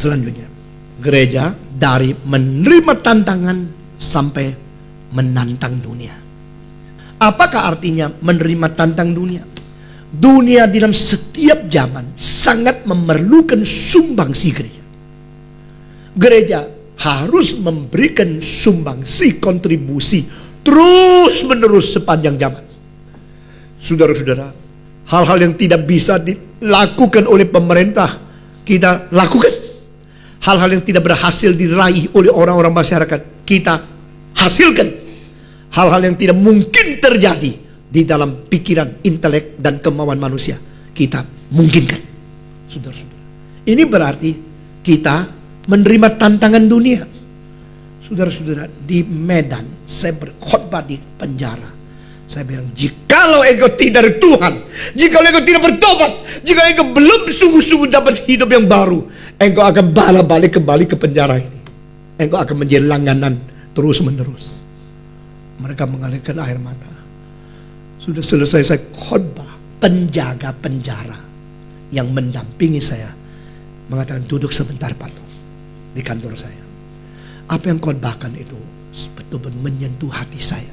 Selanjutnya, gereja dari menerima tantangan sampai menantang dunia. Apakah artinya menerima tantang dunia? Dunia dalam setiap zaman sangat memerlukan sumbangsi gereja. Gereja harus memberikan sumbangsi kontribusi terus menerus sepanjang zaman. Saudara-saudara, hal-hal yang tidak bisa dilakukan oleh pemerintah, kita lakukan. Hal-hal yang tidak berhasil diraih oleh orang-orang masyarakat, kita hasilkan. Hal-hal yang tidak mungkin terjadi di dalam pikiran, intelek, dan kemauan manusia, kita mungkinkan. Saudara-saudara, ini berarti kita menerima tantangan dunia. Saudara-saudara, di Medan saya berkhotbah di penjara. Saya bilang, jikalau engkau tidak dari Tuhan, jikalau engkau tidak bertobat, jika engkau belum sungguh-sungguh dapat hidup yang baru, engkau akan balik kembali ke penjara ini. Engkau akan menjadi langganan terus-menerus. Mereka mengalirkan air mata. Sudah selesai saya khotbah, penjaga penjara yang mendampingi saya mengatakan, duduk sebentar Pak di kantor saya. Apa yang khotbahkan itu betul-betul menyentuh hati saya.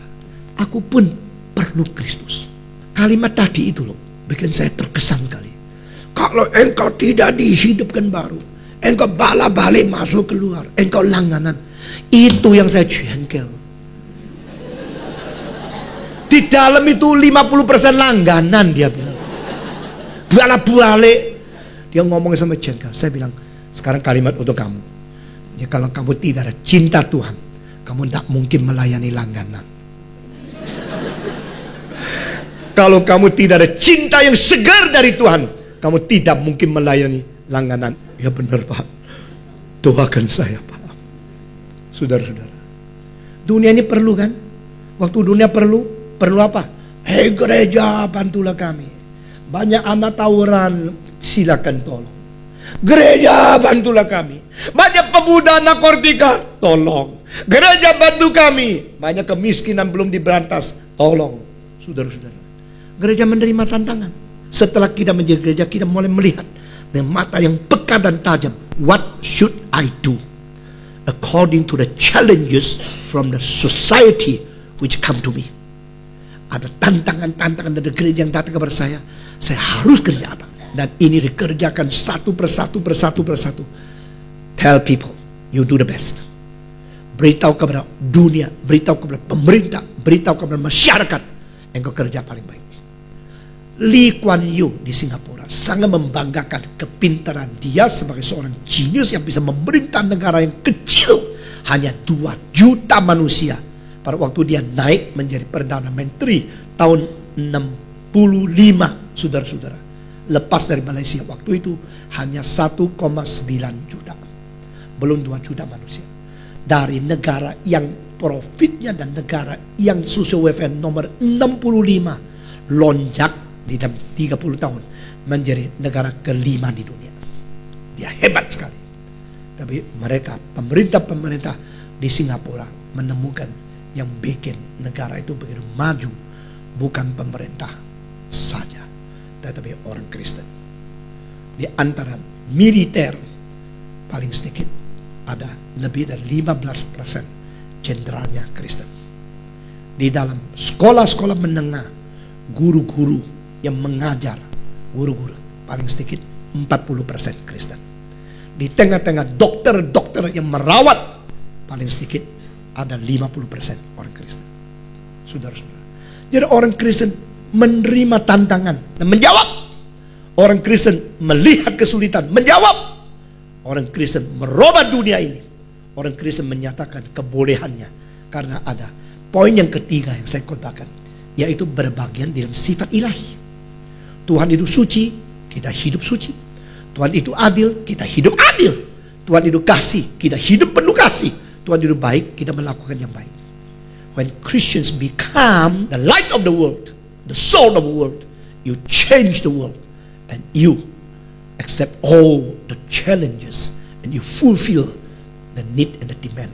Aku pun perlu Kristus. Kalimat tadi itu loh bikin saya terkesan sekali. Kalau engkau tidak dihidupkan baru, engkau balik masuk keluar, engkau langganan. Itu yang saya jengkel. Di dalam itu 50% langganan, dia bilang. Balik. Dia ngomong sama jengkel. Saya bilang, sekarang kalimat untuk kamu. Ya, kalau kamu tidak ada cinta Tuhan, kamu tidak mungkin melayani langganan. Kalau kamu tidak ada cinta yang segar dari Tuhan, kamu tidak mungkin melayani langganan. Ya benar Pak, doakan saya Pak. Saudara-saudara, dunia ini perlu kan? Waktu dunia perlu apa? Hei gereja, bantulah kami. Banyak anak tawuran, silakan tolong. Gereja, bantulah kami. Banyak pemuda narkotika, tolong. Gereja, bantu kami. Banyak kemiskinan belum diberantas, tolong. Saudara-saudara, gereja menerima tantangan. Setelah kita menjadi gereja, kita mulai melihat dengan mata yang peka dan tajam. What should I do according to the challenges from the society which come to me? Ada tantangan-tantangan dari gereja yang datang kepada saya harus kerja apa? Dan ini dikerjakan satu persatu. Tell people, you do the best. Beritahu kepada dunia, beritahu kepada pemerintah, beritahu kepada masyarakat, engkau kerja paling baik. Lee Kuan Yew di Singapura sangat membanggakan kepintaran dia sebagai seorang jenius yang bisa memerintah negara yang kecil, hanya 2 juta manusia. Pada waktu dia naik menjadi Perdana Menteri tahun 65, saudara-saudara. Lepas dari Malaysia waktu itu hanya 1,9 juta. Belum 2 juta manusia. Dari negara yang profitnya dan negara yang sosial welfare nomor 65, lonjak di dalam 30 tahun menjadi negara kelima di dunia. Dia hebat sekali. Tapi mereka, pemerintah di Singapura menemukan yang bikin negara itu begitu maju bukan pemerintah saja, tetapi orang Kristen. Di antara militer paling sedikit ada lebih dari 15% jenderalnya Kristen. Di dalam sekolah-sekolah menengah, guru-guru yang mengajar, guru-guru paling sedikit 40% Kristen. Di tengah-tengah dokter-dokter yang merawat, paling sedikit ada 50% orang Kristen. Saudara-saudara, jadi orang Kristen menerima tantangan dan menjawab. Orang Kristen melihat kesulitan, menjawab. Orang Kristen merubah dunia ini. Orang Kristen menyatakan kebolehannya karena ada poin yang ketiga yang saya katakan, yaitu berbagian dalam sifat ilahi. Tuhan itu suci, kita hidup suci. Tuhan itu adil, kita hidup adil. Tuhan itu kasih, kita hidup penuh kasih. Tuhan itu baik, kita melakukan yang baik. When Christians become the light of the world, the soul of the world, you change the world, and you accept all the challenges, and you fulfill the need and the demand